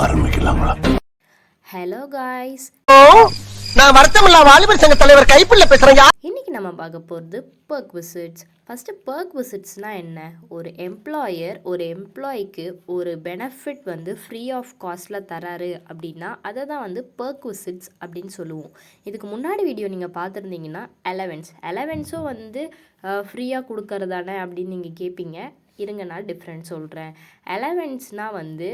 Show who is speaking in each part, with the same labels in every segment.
Speaker 1: ஆரம்பிக்கலாங்களா?
Speaker 2: Hello guys,
Speaker 3: நான் வருத்தமில்லா வாலிபர் சங்க தலைவர் கைப்புள்ள பேசுறேன்.
Speaker 2: இன்னைக்கு நம்ம பார்க்க போகிறது பர்க் விசிட்ஸ். ஃபஸ்ட்டு பர்க் விசிட்ஸ்னால் என்ன? ஒரு எம்ப்ளாயர் ஒரு எம்ப்ளாய்க்கு ஒரு பெனிஃபிட் வந்து ஃப்ரீ ஆஃப் காஸ்ட்டில் தராரு அப்படின்னா அதை தான் வந்து பர்க் விசிட்ஸ் அப்படின்னு சொல்லுவோம். இதுக்கு முன்னாடி வீடியோ நீங்கள் பார்த்துருந்தீங்கன்னா அலவன்ஸும் வந்து ஃப்ரீயாக கொடுக்கறதானே அப்படின்னு நீங்கள் கேட்பீங்க. இருங்க, நான் டிஃப்ரெண்ட் சொல்கிறேன். அலவன்ஸ்னால் வந்து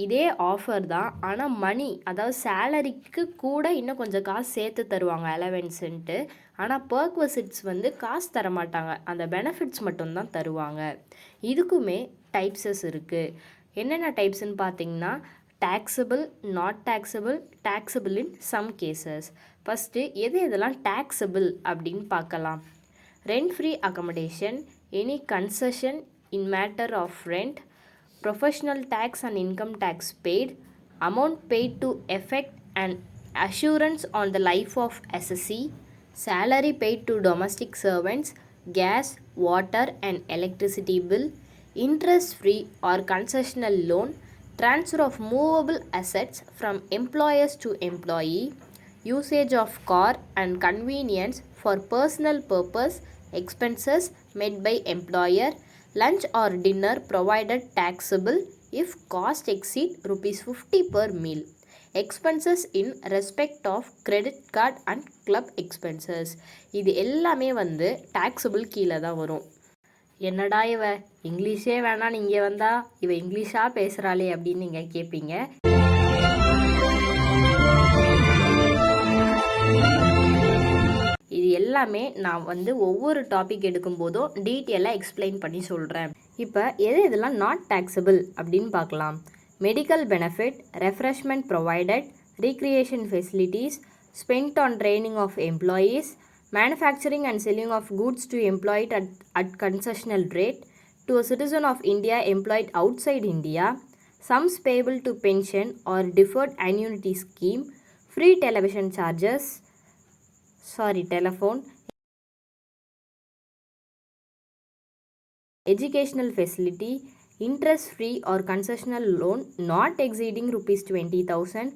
Speaker 2: இதே ஆஃபர் தான், ஆனால் மணி, அதாவது சேலரிக்கு கூட இன்னும் கொஞ்சம் காசு சேர்த்து தருவாங்க அலவன்ஸுன்ட்டு. ஆனால் பர்க் விசிட்ஸ் வந்து காசு தர மாட்டாங்க, அந்த பெனிஃபிட்ஸ் மட்டும்தான் தருவாங்க. இதுக்குமே டைப்ஸஸ் இருக்குது. என்னென்ன டைப்ஸ்ன்னு பார்த்தீங்கன்னா taxable, not taxable, taxable in some cases. First எதெல்லாம் taxable அப்படின்னு பார்க்கலாம். Rent free accommodation, any concession in matter of rent, professional tax and income tax paid, amount paid to effect an assurance on the life of assessee, salary paid to domestic servants, gas, water and electricity bill, interest free or concessional loan, transfer of movable assets from employers to employee, usage of car and convenience for personal purpose, expenses made by employer, lunch or dinner provided taxable if cost exceed rupees 50 per meal, expenses in respect of credit card and club expenses. இது எல்லாமே வந்து taxable கீழே தான் வரும். என்னடா இவ இங்கிலீஷே வேணாம், நீங்கள் வந்தா இவ இங்கிலீஷாக பேசுகிறாளே அப்படின்னு நீங்கள் கேட்பீங்க. இது எல்லாமே நான் வந்து ஒவ்வொரு டாபிக் எடுக்கும் போதும் டீட்டெயிலாக எக்ஸ்பிளைன் பண்ணி சொல்கிறேன். இப்போ இதெல்லாம் நாட் டேக்ஸபிள் அப்படின்னு பார்க்கலாம். Medical benefit, refreshment provided, recreation facilities, spend on training of employees, manufacturing and selling of goods to employed at concessional rate, to a citizen of India employed outside India, sums payable to pension or deferred annuity scheme, free telephone, educational facility, interest free or concessional loan not exceeding rupees 20,000,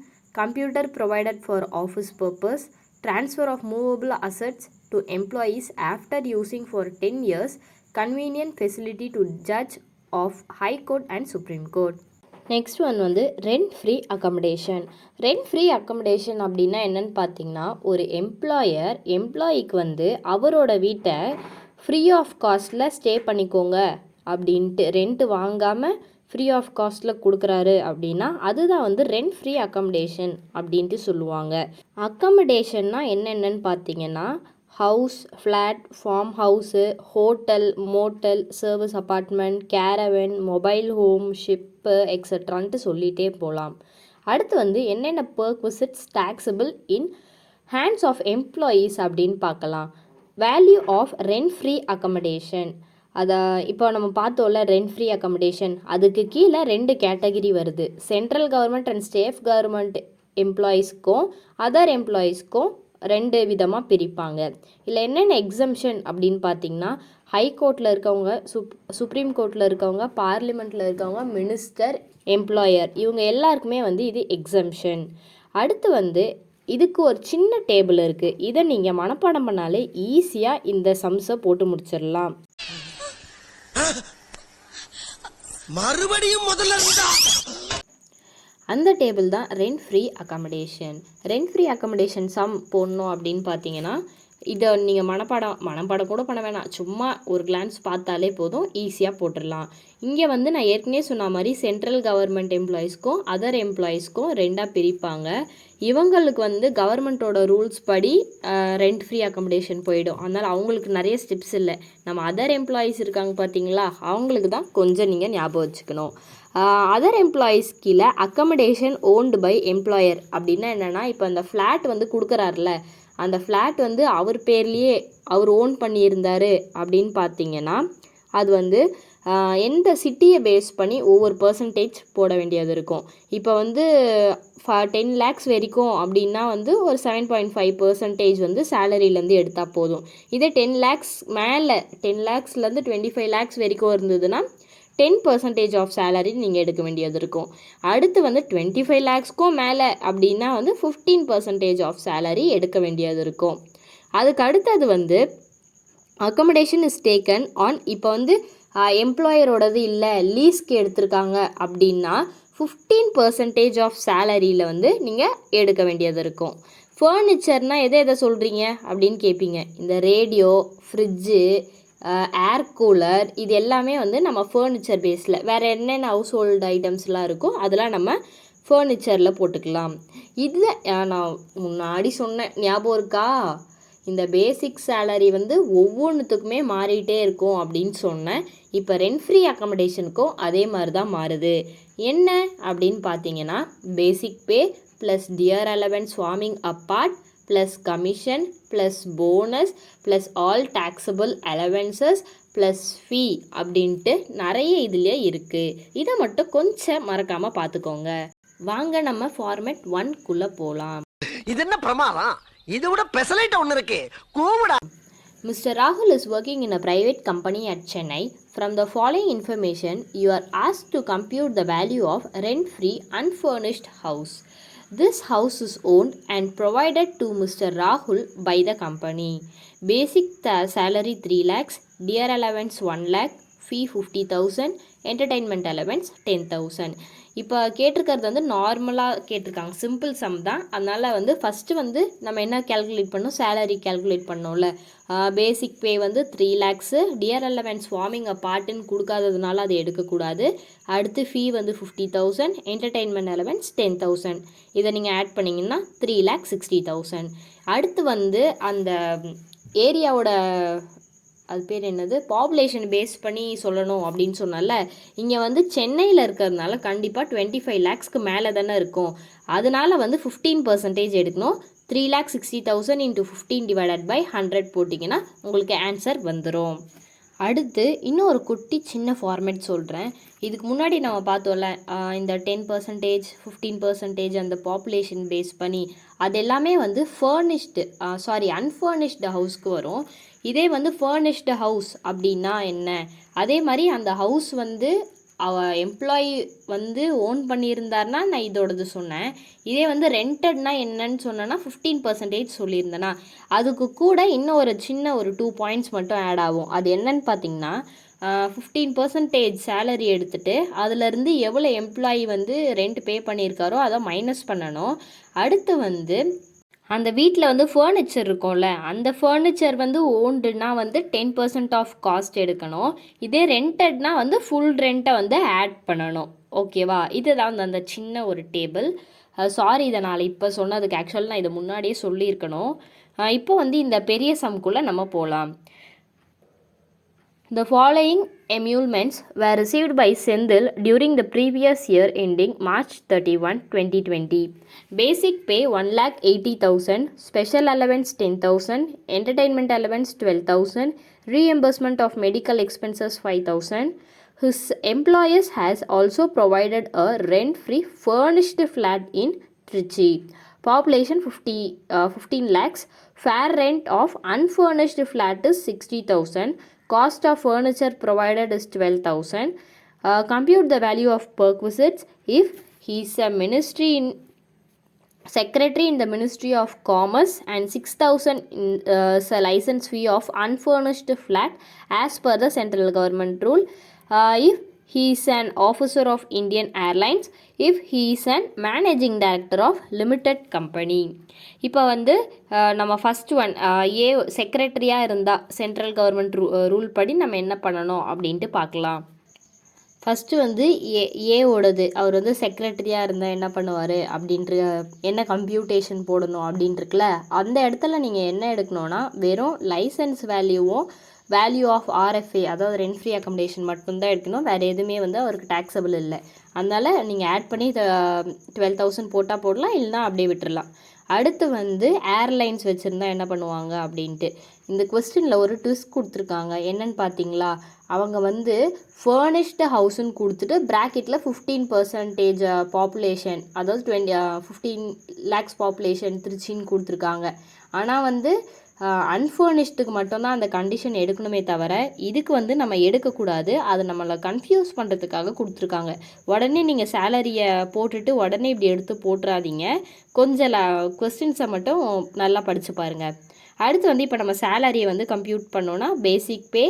Speaker 2: computer provided for office purpose, transfer of movable assets to employees after using for 10 years, convenient facility to judge of High Court and Supreme Court. Next one வந்து rent free accommodation. Rent free accommodation அப்படின்னா என்னென்னு பார்த்தீங்கன்னா, ஒரு எம்ப்ளாயிக்கு வந்து அவரோட வீட்டை free of காஸ்ட்டில் stay பண்ணிக்கோங்க அப்படின்ட்டு ரெண்ட்டு வாங்காமல் ஃப்ரீ ஆஃப் காஸ்ட்டில் கொடுக்குறாரு அப்படின்னா அதுதான் வந்து ரெண்ட் ஃப்ரீ அக்கமடேஷன் அப்படின்ட்டு சொல்லுவாங்க. அக்கமடேஷன்னா என்னென்னு பார்த்தீங்கன்னா house, flat, farm house, hotel, motel, service apartment, caravan, mobile home, ship எக்ஸட்ரான்ட்டு சொல்லிகிட்டே போகலாம். அடுத்து வந்து என்னென்ன perquisites taxable in hands of employees அப்படின்னு பார்க்கலாம். Value of rent free accommodation. அதை இப்போ நம்ம பார்த்தோம்ல, ரெண்ட் ஃப்ரீ அக்கமடேஷன், அதுக்கு கீழே 2 கேட்டகிரி வருது. Central government and state government எம்ப்ளாயீஸ்க்கும் அதர் எம்ப்ளாயீஸ்க்கும் 2 விதமாக பிரிப்பாங்க. இல்லை என்னென்ன எக்ஸம்ஷன் அப்படின்னு பார்த்தீங்கன்னா, ஹை கோர்ட்டில் இருக்கவங்க, சுப்ரீம் கோர்ட்டில் இருக்கவங்க, பார்லிமெண்ட்டில் இருக்கவங்க, மினிஸ்டர், எம்ப்ளாயர், இவங்க எல்லாருக்குமே வந்து இது எக்ஸம்ஷன். அடுத்து வந்து இதுக்கு ஒரு சின்ன டேபிள் இருக்குது. இதை நீங்கள் மனப்பாடம் பண்ணாலே ஈஸியாக இந்த சம்ஸை போட்டு முடிச்சிடலாம்.
Speaker 3: மறுபடியும் முதல்ல
Speaker 2: அந்த டேபிள் தான் rent free accommodation. Rent free accommodation sum போடணும் அப்படின்னு பார்த்தீங்கன்னா, இதை நீங்கள் மனப்பாடம் கூட பண்ண வேணாம், சும்மா ஒரு கிளான்ஸ் பார்த்தாலே போதும், ஈஸியாக போட்டுடலாம். இங்கே வந்து நான் ஏற்கனவே சொன்ன மாதிரி சென்ட்ரல் கவர்மெண்ட் எம்ப்ளாயீஸ்க்கும் அதர் எம்ப்ளாயீஸ்க்கும் 2ஆக பிரிப்பாங்க. இவங்களுக்கு வந்து கவர்மெண்ட்டோட ரூல்ஸ் படி ரெண்ட் ஃப்ரீ அக்காமடேஷன் போயிடும். அதனால் அவங்களுக்கு நிறைய ஸ்டெப்ஸ் இல்லை. நம்ம அதர் எம்ப்ளாயீஸ் இருக்காங்க பார்த்தீங்களா, அவங்களுக்கு தான் கொஞ்சம் நீங்கள் ஞாபகம் வச்சுக்கணும். அதர் எம்ப்ளாயீஸ் கீழே அக்கமடேஷன் ஓன்டு பை எம்ப்ளாயர் அப்படின்னா என்னென்னா, இப்போ அந்த ஃப்ளாட் வந்து கொடுக்குறாருல, அந்த ஃப்ளாட் வந்து அவர் பேர்லேயே அவர் ஓன் பண்ணியிருந்தார் அப்படின்னு பார்த்தீங்கன்னா, அது வந்து எந்த சிட்டியை பேஸ் பண்ணி ஒவ்வொரு பர்சன்டேஜ் போட வேண்டியது இருக்கும். இப்போ வந்து 10 lakhs வரைக்கும் அப்படின்னா வந்து ஒரு 7.5% வந்து சேலரியிலேருந்து எடுத்தால் போதும். இதே 10 lakhs மேலே 10 lakhsலேருந்து 25 lakhs வரைக்கும் இருந்ததுன்னா 10% ஆஃப் சேலரி நீங்கள் எடுக்க வேண்டியது இருக்கும். அடுத்து வந்து 25 lakhsக்கும் மேலே அப்படின்னா வந்து 15% ஆஃப் சேலரி எடுக்க வேண்டியது இருக்கும். அதுக்கு அடுத்தது வந்து அக்கமடேஷன் இஸ் டேக்கன் ஆன். இப்போ வந்து எம்ப்ளாயரோடது இல்லை லீஸ்க்கு எடுத்திருக்காங்க அப்படின்னா 15% ஆஃப் சேலரியில் வந்து நீங்கள் எடுக்க வேண்டியது இருக்கும். ஃபர்னிச்சர்னால் எதை சொல்கிறீங்க அப்படின்னு கேட்பீங்க. இந்த ரேடியோ, ஃப்ரிட்ஜு, ஏர் கூலர், இது எல்லாமே வந்து நம்ம ஃபர்னிச்சர் பேஸில் வேறு என்னென்ன ஹவுஸ் ஹோல்டு ஐட்டம்ஸ்லாம் இருக்கோ அதெல்லாம் நம்ம ஃபர்னிச்சரில் போட்டுக்கலாம். இதில் நான் முன்னாடி சொன்னேன் ஞாபகம் இருக்கா, இந்த பேசிக் சேலரி வந்து ஒவ்வொன்றுத்துக்குமே மாறிட்டே இருக்கும் அப்படின்னு சொன்னேன். இப்போ ரெண்ட் ஃப்ரீ அக்கமடேஷனுக்கும் அதே மாதிரி தான் மாறுது. என்ன அப்படின்னு பார்த்தீங்கன்னா basic pay plus dear allowance forming part plus commission plus bonus plus all taxable allowances plus fee அப்படின்ட்டு நிறைய இதுலேயே இருக்குது. இதை மட்டும் கொஞ்சம் மறக்காமல் பார்த்துக்கோங்க. வாங்க நம்ம ஃபார்மேட் 1 போகலாம்.
Speaker 3: இது என்ன பிரமாதம், இதை விட பெசலைட் ஒன்று இருக்கு கூவிடா.
Speaker 2: Mr. Rahul is working in a private company at Chennai. From the following information, you are asked to compute the value of rent-free unfurnished house. This house is owned and provided to Mr. Rahul by the company. Basic salary 3 lakhs, dear allowance 1 lakh, fee 50,000, entertainment allowance 10,000. இப்போ கேட்டிருக்கிறது வந்து நார்மலாக கேட்டிருக்காங்க, simple some தான். அதனால் வந்து first வந்து நம்ம என்ன கேல்குலேட் பண்ணோம், சேலரி கேல்குலேட் பண்ணோம்ல. பேசிக் பே வந்து 3 lakhs, டியர் அலவன்ஸ் வார்மிங் அப்பார்ட்டுன்னு கொடுக்காததுனால அதை எடுக்கக்கூடாது. அடுத்து ஃபீ வந்து 50,000, என்டர்டெயின்மெண்ட் அலவன்ஸ் 10,000. இதை நீங்கள் ஆட் பண்ணிங்கன்னா 3,60,000. அடுத்து வந்து அந்த ஏரியாவோட அது பேர் என்னது, பாப்புலேஷன் பேஸ் பண்ணி சொல்லணும் அப்படின்னு சொன்னால, இங்கே வந்து சென்னையில் இருக்கிறதுனால கண்டிப்பாக 25 lakhsக்கு மேலே தானே இருக்கும். அதனால் வந்து 15% எடுக்கணும். 3,60,000 × 15 டிவைடட் பை 100 போட்டிங்கன்னா உங்களுக்கு ஆன்சர் வந்துடும். அடுத்து இன்னும் ஒரு குட்டி சின்ன ஃபார்மேட் சொல்கிறேன். இதுக்கு முன்னாடி நம்ம பார்த்தோம்ல, இந்த 10%, 15% அந்த பாப்புலேஷன் பேஸ் பண்ணி அது எல்லாமே வந்து அன்ஃபர்னிஷ்டு ஹவுஸ்க்கு வரும். இதே வந்து ஃபர்னிஷ்டு ஹவுஸ் அப்படின்னா என்ன, அதே மாதிரி அந்த ஹவுஸ் வந்து எம்ப்ளாயி வந்து ஓன் பண்ணியிருந்தார்னா நான் இதோடது சொன்னேன். இதே வந்து ரெண்டட்னா என்னன்னு சொன்னேன்னா 15% சொல்லியிருந்தேன்னா அதுக்கு கூட இன்னும் ஒரு சின்ன ஒரு 2 points மட்டும் ஆட் ஆகும். அது என்னன்னு பார்த்தீங்கன்னா 15% சேலரி எடுத்துகிட்டு அதுலேருந்து எவ்வளோ எம்ப்ளாயி வந்து ரெண்ட் பே பண்ணியிருக்காரோ அதை மைனஸ் பண்ணணும். அடுத்து வந்து அந்த வீட்டில் வந்து ஃபர்னிச்சர் இருக்கும்ல, அந்த ஃபர்னிச்சர் வந்து ஓன்டுனா வந்து 10% ஆஃப் காஸ்ட் எடுக்கணும். இதே ரெண்டட்னா வந்து ஃபுல் ரெண்ட்டை வந்து ஆட் பண்ணணும். ஓகேவா, இதுதான் அந்த சின்ன ஒரு டேபிள். சாரி, இதை நான் இப்போ சொன்னதுக்கு ஆக்சுவலாக நான் இதை முன்னாடியே சொல்லியிருக்கணும். இப்போ வந்து இந்த பெரிய சம்குள்ளே நம்ம போகலாம். The following emoluments were received by Senthil during the previous year ending March 31, 2020. Basic pay 1,80,000, special allowance 10,000, entertainment allowance 12,000, reimbursement of medical expenses 5,000. His employers has also provided a rent-free furnished flat in Trichy. Population 15 lakhs. Fair rent of unfurnished flat is 60,000. Cost of furniture provided is 12,000. Compute the value of perquisites if he is a secretary in the Ministry of Commerce and 6,000 is a license fee of unfurnished flat as per the central government rule. If he is an officer of Indian Airlines, if he is an managing director of limited company. இப்போ வந்து நம்ம first one செக்ரட்டரியாக இருந்தால் central government rule படி நம்ம என்ன பண்ணணும் அப்படின்ட்டு பார்க்கலாம். ஃபஸ்ட்டு வந்து ஏவோடது, அவர் வந்து செக்ரட்டரியாக இருந்தால் என்ன பண்ணுவார் அப்படின்ற என்ன கம்ப்யூட்டேஷன் போடணும் அப்படின்ட்டுருக்குல, அந்த இடத்துல நீங்கள் என்ன எடுக்கணும்னா வெறும் லைசன்ஸ் வேல்யூ ஆஃப் RFA, அதாவது ரெண்ட் ஃப்ரீ அக்கமடேஷன் மட்டும்தான் எடுக்கணும். வேறு எதுவுமே வந்து அவருக்கு டேக்ஸபிள் இல்லை. அதனால் நீங்கள் ஆட் பண்ணி 12,000 போட்டால் போடலாம், இல்லைனா அப்படியே விட்டுடலாம். அடுத்து வந்து ஏர்லைன்ஸ் வச்சுருந்தா என்ன பண்ணுவாங்க அப்படின்ட்டு. இந்த கொஸ்டினில் ஒரு ட்விஸ்ட் கொடுத்துருக்காங்க. என்னன்னு பார்த்தீங்களா, அவங்க வந்து ஃபர்னிஷ்டு ஹவுஸுன்னு கொடுத்துட்டு ப்ராக்கெட்டில் 15% பாப்புலேஷன், அதாவது 15 lakhs பாப்புலேஷன் திருச்சின்னு கொடுத்துருக்காங்க. ஆனால் வந்து அன்ஃபர்னிஷ்டுக்கு மட்டும்தான் அந்த கண்டிஷன் எடுக்கணுமே தவிர இதுக்கு வந்து நம்ம எடுக்கக்கூடாது. அதை நம்மளை கன்ஃபியூஸ் பண்ணுறதுக்காக கொடுத்துருக்காங்க. உடனே நீங்கள் சேலரியை போட்டுட்டு உடனே இப்படி எடுத்து போட்டுறாதீங்க. கொஞ்சம் கொஸ்டின்ஸை மட்டும் நல்லா படித்து பாருங்கள். அடுத்து வந்து இப்போ நம்ம சேலரியை வந்து கம்ப்யூட் பண்ணோன்னா பேசிக் பே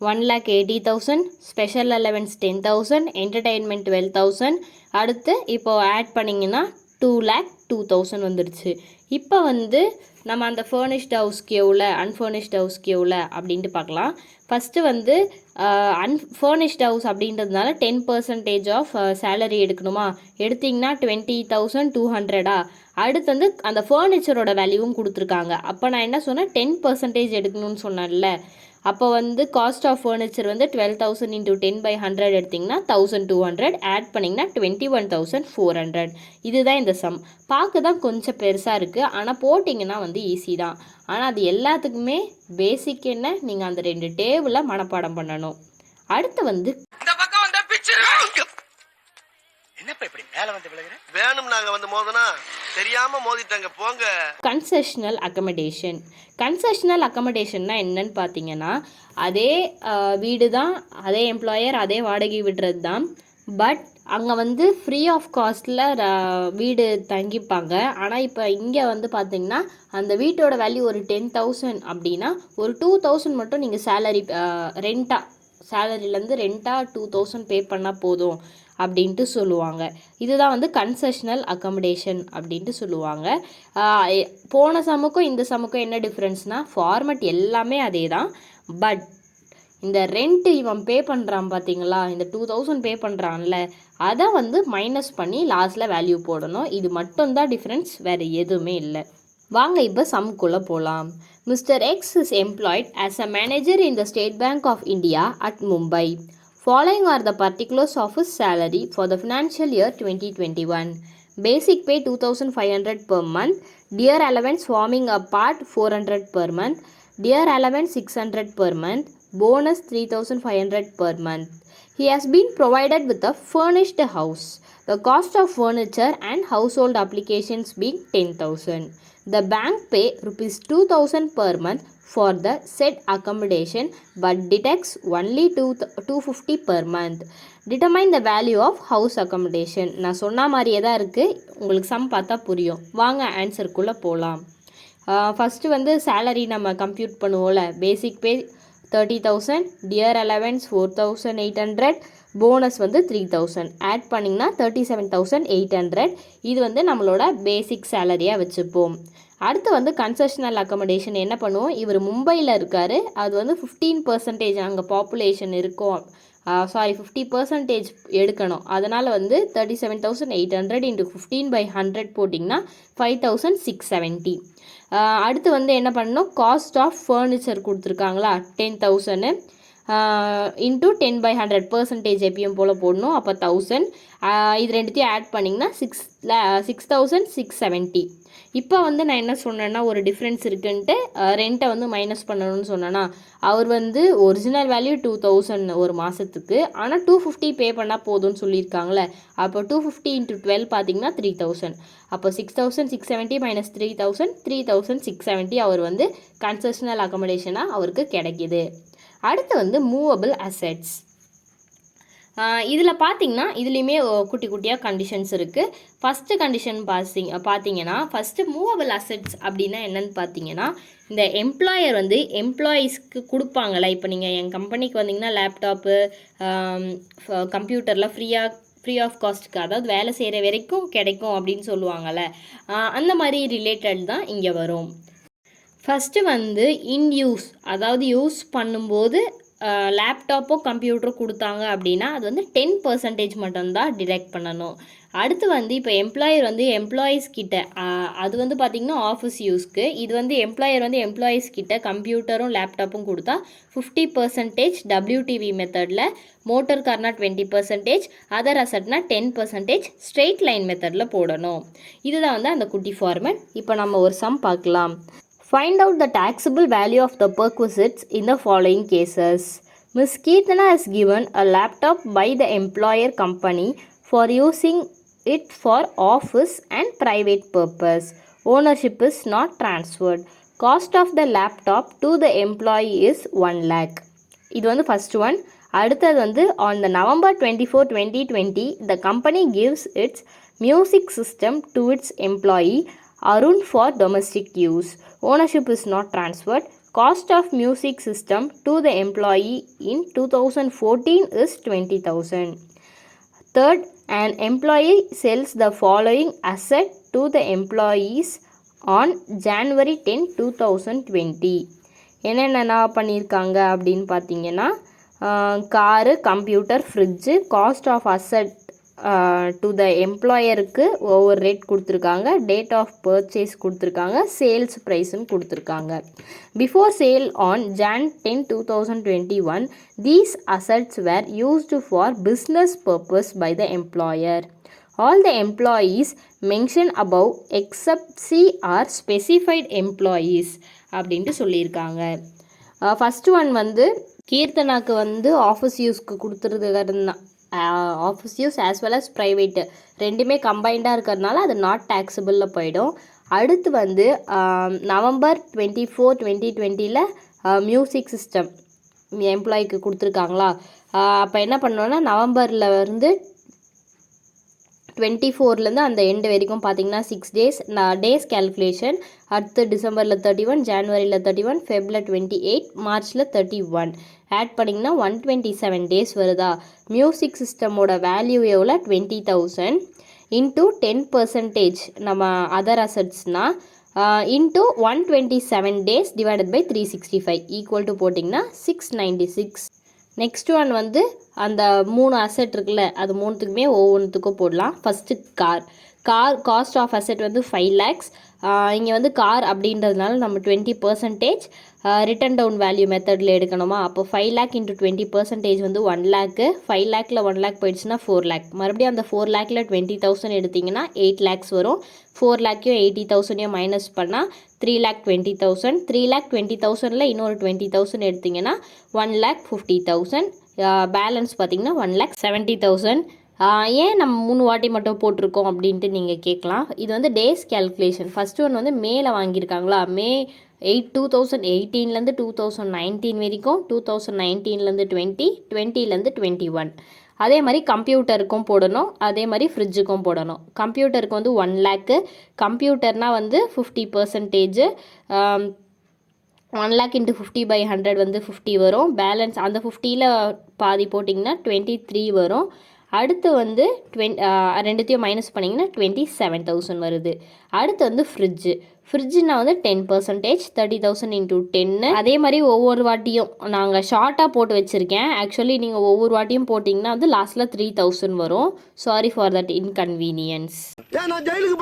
Speaker 2: 1,80,000, ஸ்பெஷல் அலவன்ஸ் 10,000, என்டர்டெயின்மெண்ட் 12,000. அடுத்து இப்போது ஆட் பண்ணிங்கன்னா 2,02,000 வந்துடுச்சு. இப்போ வந்து நம்ம அந்த ஃபர்னிஷ்ட் ஹவுஸ்க்கு எவ்வளோ, அன்ஃபர்னிஷ்ட் ஹவுஸ்க்கு எவ்வளோ அப்படின்ட்டு பார்க்கலாம். ஃபஸ்ட்டு வந்து அன்ஃபர்னிஷ்ட் ஹவுஸ் அப்படின்றதுனால 10% ஆஃப் சேலரி எடுக்கணுமா, எடுத்திங்கன்னா 20,200. அடுத்து வந்து அந்த ஃபர்னிச்சரோட வேல்யூவும் கொடுத்துருக்காங்க. அப்போ நான் என்ன சொன்னேன், 10% எடுக்கணும்னு சொன்னேன்ல. அப்போ வந்து காஸ்ட் ஆஃப் ஃபர்னிச்சர் வந்து 12,000 × 10/100 எடுத்திங்கன்னா 1,200, ஆட் பண்ணிங்கன்னா 21,400. இதுதான் இந்த சம். பார்க்க தான் கொஞ்சம் பெருசாக இருக்குது, ஆனால் போட்டிங்கன்னா வந்து ஈஸி தான். ஆனால் அது எல்லாத்துக்குமே பேசிக் என்ன, நீங்கள் அந்த 2 டேபிளை மனப்பாடம் பண்ணணும். அடுத்து வந்து
Speaker 3: என்னப்பா இப்படி மேல வந்து விழுகிறேன், வேணும் நாங்க வந்து மோதனா தெரியாம மோதிட்டாங்க போங்க.
Speaker 2: Concessional accommodation. கன்செஷனல் அக்கமடேஷன்னா என்னன்னு பார்த்தீங்கன்னா, அதே வீடு தான், அதே எம்ப்ளாயர், அதே வாடகை விடுறது தான். பட் அங்கே வந்து ஃப்ரீ ஆஃப் காஸ்ட்டில் வீடு தங்கிப்பாங்க. ஆனால் இப்போ இங்கே வந்து பார்த்திங்கன்னா அந்த வீட்டோட வேல்யூ ஒரு 10,000 அப்படின்னா ஒரு 2,000 மட்டும் நீங்கள் சேலரிலேருந்து ரெண்ட்டாக 2,000 பே பண்ணால் போதும் அப்படின்ட்டு சொல்லுவாங்க. இதுதான் வந்து கன்செஷனல் அக்கமடேஷன் அப்படின்ட்டு சொல்லுவாங்க. போன சமுக்கும் இந்த சமுக்கும் என்ன டிஃப்ரென்ஸ்னால், ஃபார்மட் எல்லாமே அதே தான். பட் இந்த ரெண்ட்டு இவன் பே பண்ணுறான் பார்த்தீங்களா, இந்த 2,000 பே பண்ணுறான்ல, அதை வந்து மைனஸ் பண்ணி லாஸ்ட்டில் வேல்யூ போடணும். இது மட்டும்தான் டிஃப்ரென்ஸ், வேறு எதுவுமே இல்லை. வாங்க இப்போ சம்குள்ளே போகலாம். Mister X is employed as a manager in the State Bank of India at Mumbai. Following are the particulars of his salary for the financial year 2021. Basic pay 2,500 per month. Dear allowance forming a part 400 per month. Dear allowance 600 per month. Bonus 3,500 per month. He has been provided with a furnished house. The cost of furniture and household applications being 10,000. The bank pay rupees 2,000 per month for the said accommodation but deducts only 250 per month. Determine the value of house accommodation. நான் சொன்ன மாதிரியே தான் இருக்குது, உங்களுக்கு some பார்த்தா புரியும். வாங்க ஆன்சருக்குள்ளே போகலாம். ஃபஸ்ட்டு வந்து சேலரி நம்ம கம்ப்யூட் பண்ணுவோம்ல. பேசிக் பே 30,000, டியர் அலவன்ஸ் 4,800, போனஸ் வந்து 3,000, ஆட் பண்ணிங்கன்னா 37,800. இது வந்து நம்மளோட பேசிக் சேலரியாக வச்சுப்போம். அடுத்து வந்து கன்செஷனல் அக்கமடேஷன் என்ன பண்ணுவோம், இவர் மும்பையில் இருக்கார், அது வந்து 15% அங்கே பாப்புலேஷன் இருக்கும், 50% எடுக்கணும். அதனால் வந்து 37,800 × 15/100 போட்டிங்கன்னா 5,670. அடுத்து வந்து என்ன பண்ணணும், காஸ்ட் ஆஃப் ஃபர்னிச்சர் கொடுத்துருக்காங்களா 10,000 × 10/100% எப்பயும் போல் போடணும். அப்போ 1,000, இது ரெண்டுத்தையும் ஆட் பண்ணிங்கன்னா 6,670. இப்போ வந்து நான் என்ன சொன்னேன்னா, ஒரு டிஃப்ரென்ஸ் இருக்குன்ட்டு ரெண்ட்டை வந்து மைனஸ் பண்ணணும்னு சொன்னேன்னா, அவர் வந்து ஒரிஜினல் வேல்யூ 2,000 ஒரு மாதத்துக்கு, ஆனால் 250 பே பண்ணால் போதும்னு சொல்லியிருக்காங்களே. அப்போ 250 × 12 பார்த்திங்கன்னா 3,000. அப்போ 6,670 - 3,000, 3,670 அவர் வந்து கன்செஷனல் அக்கமடேஷனாக அவருக்கு கிடைக்கிது. அடுத்து வந்து மூவபிள் அசெட்ஸ். இதில் பார்த்திங்கன்னா இதுலேயுமே குட்டி குட்டியாக கண்டிஷன்ஸ் இருக்குது. ஃபஸ்ட்டு கண்டிஷன் பார்த்தீங்கன்னா, ஃபஸ்ட்டு மூவபிள் அசெட்ஸ் அப்படின்னா என்னென்னு பார்த்தீங்கன்னா, இந்த எம்ப்ளாயர் வந்து எம்ப்ளாயீஸ்க்கு கொடுப்பாங்களே. இப்போ நீங்கள் என் கம்பெனிக்கு வந்தீங்கன்னா லேப்டாப்பு, கம்ப்யூட்டரில் ஃப்ரீ ஆஃப் காஸ்ட்டுக்கு, அதாவது வேலை செய்கிற வரைக்கும் கிடைக்கும் அப்படின்னு சொல்லுவாங்கள்ல, அந்த மாதிரி ரிலேட்டட் தான் இங்கே வரும். ஃபஸ்ட்டு வந்து இன் யூஸ், அதாவது யூஸ் பண்ணும்போது லேப்டாப்போ கம்ப்யூட்டரோ கொடுத்தாங்க அப்படின்னா அது வந்து 10% மட்டும்தான் டிடெக்ட் பண்ணணும். அடுத்து வந்து இப்போ எம்ப்ளாயர் வந்து எம்ப்ளாயீஸ் கிட்ட அது வந்து பார்த்திங்கன்னா ஆஃபீஸ் யூஸ்க்கு, இது வந்து எம்ப்ளாயர் வந்து எம்ப்ளாயீஸ் கிட்ட கம்ப்யூட்டரும் லேப்டாப்பும் கொடுத்தா 50% WTV மெத்தடில், மோட்டர் கார்னா 20%, அதர் அசட்னா 10% ஸ்ட்ரெயிட் லைன் மெத்தடில் போடணும். இதுதான் வந்து அந்த குட்டி ஃபார்மேட். இப்போ நம்ம ஒரு சம் பார்க்கலாம். Find out the taxable value of the perquisites in the following cases. Miss Keerthana is given a laptop by the employer company for using it for office and private purpose. Ownership is not transferred. Cost of the laptop to the employee is 1 lakh. இது வந்து first one. அடுத்தது வந்து on the November 24, 2020, the company gives its music system to its employee Arun for domestic use. Ownership is not transferred. Cost of music system to the employee in 2014 is 20,000. Third, an employee sells the following asset to the employees on January 10, 2020. என்னென்ன பண்ணியிருக்காங்க அப்படின்னு பார்த்தீங்கன்னா, car, computer, fridge, cost of asset to the எம்ப்ளாயருக்கு ஒவ்வொரு rate கொடுத்துருக்காங்க, date of purchase கொடுத்துருக்காங்க, sales ப்ரைஸும் கொடுத்துருக்காங்க. Before sale on Jan 10, 2021, these assets were used for business purpose by the employer. All the employees mentioned above except C are specified employees அப்படின்ட்டு சொல்லியிருக்காங்க. First one வந்து கீர்த்தனாக்கு வந்து office யூஸ்க்கு கொடுத்துருக்கிறதுனா, office use as well as private ரெண்டுமே கம்பைண்டாக இருக்கிறதுனால அது நாட் டேக்ஸபிளில் போயிடும். அடுத்து வந்து November 24, 2020 மியூசிக் சிஸ்டம் எம்ப்ளாய்க்கு கொடுத்துருக்காங்களா, அப்போ என்ன பண்ணோன்னா நவம்பரில் இருந்து 24 அந்த எண்டு வரைக்கும் பார்த்தீங்கன்னா 6 days டேஸ் கேல்குலேஷன். அடுத்து டிசம்பரில் 31, ஜான்வரியில் 31, ஃபெப்ரில் 28, மார்ச்சில் 31 ஆட் பண்ணிங்கன்னா 127 days வருதா. மியூசிக் சிஸ்டமோட வேல்யூ எவ்வளோ 20,000 இன்ட்டு 10% நம்ம அதர் அசட்ஸ்னால் into 127 days divided by 365 equal to போட்டிங்கன்னா 696. நெக்ஸ்ட் ஒன் வந்து அந்த 3 அசெட் இருக்குல்ல, அது 3த்துக்குமே ஒவ்வொன்றுத்துக்கும் போடலாம். First car cost of asset வந்து 5 lakhs. இங்கே வந்து கார் அப்படின்றதுனால நம்ம 20% ரிட்டன் டவுன் வேல்யூ மெத்தடில் எடுக்கணுமா, அப்போ 5 lakh இன்ட்டு 20% வந்து 1 lakh. 5 lakhல 1 lakh போயிடுச்சுன்னா 4 lakh. மறுபடியும் அந்த 4 lakhல 20,000 எடுத்திங்கன்னா 8 lakhs வரும். 4 lakhையும் 80,000ஐயும் மைனஸ் பண்ணால் 3,20,000. 3,20,000ல் இன்னொரு 20,000 எடுத்திங்கன்னா 1,50,000. பேலன்ஸ் பார்த்திங்கன்னா 1,70,000. ஏன் நம்ம 3 வாட்டி மட்டும் போட்டிருக்கோம் அப்படின்ட்டு நீங்கள் கேட்கலாம். இது வந்து டேஸ் கேல்குலேஷன். ஃபஸ்ட்டு ஒன்று வந்து மேல வாங்கியிருக்காங்களா, மே 8, 2018 2019 வரைக்கும், 2019 20, 20 21. அதே மாதிரி கம்ப்யூட்டருக்கும் போடணும், அதே மாதிரி ஃப்ரிட்ஜுக்கும் போடணும். கம்ப்யூட்டருக்கு வந்து 1 lakh. கம்ப்யூட்டர்னால் வந்து 50%, 1 lakh இன்ட்டு 50/100 வந்து 50 வரும். பேலன்ஸ் அந்த 50ல் பாதி போட்டிங்கன்னா 23 வரும். அடுத்து வந்து ரெண்டுத்தையும் மைனஸ் பண்ணிங்கன்னா 27,000 வருது. அடுத்து வந்து ஃப்ரிட்ஜுனா வந்து 10%, 30,000 இன்ட்டு 10. அதே மாதிரி ஒவ்வொரு வாட்டியும் நாங்கள் ஷார்ட்டாக போட்டு வச்சுருக்கேன். ஆக்சுவலி நீங்கள் ஒவ்வொரு வாட்டியும் போட்டிங்கன்னா வந்து லாஸ்ட்டில் 3,000 வரும். Sorry for that inconvenience.
Speaker 3: நான் ஜெயிலுக்கு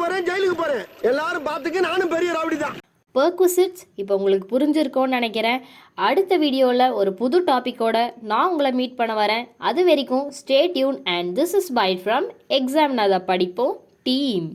Speaker 3: போகிறேன் எல்லாரும் பார்த்துக்க, நானும் பெரிய ராவடி தான்.
Speaker 2: பெர்குசிட்ஸ் இப்போ உங்களுக்கு புரிஞ்சிருக்கோன்னு நினைக்கிறேன். அடுத்த வீடியோவில் ஒரு புது டாப்பிக்கோட நான் உங்களை மீட் பண்ண வரேன். அது வரைக்கும் stay tune and this is bye from எக்ஸாம்னதை படிப்போம் டீம்.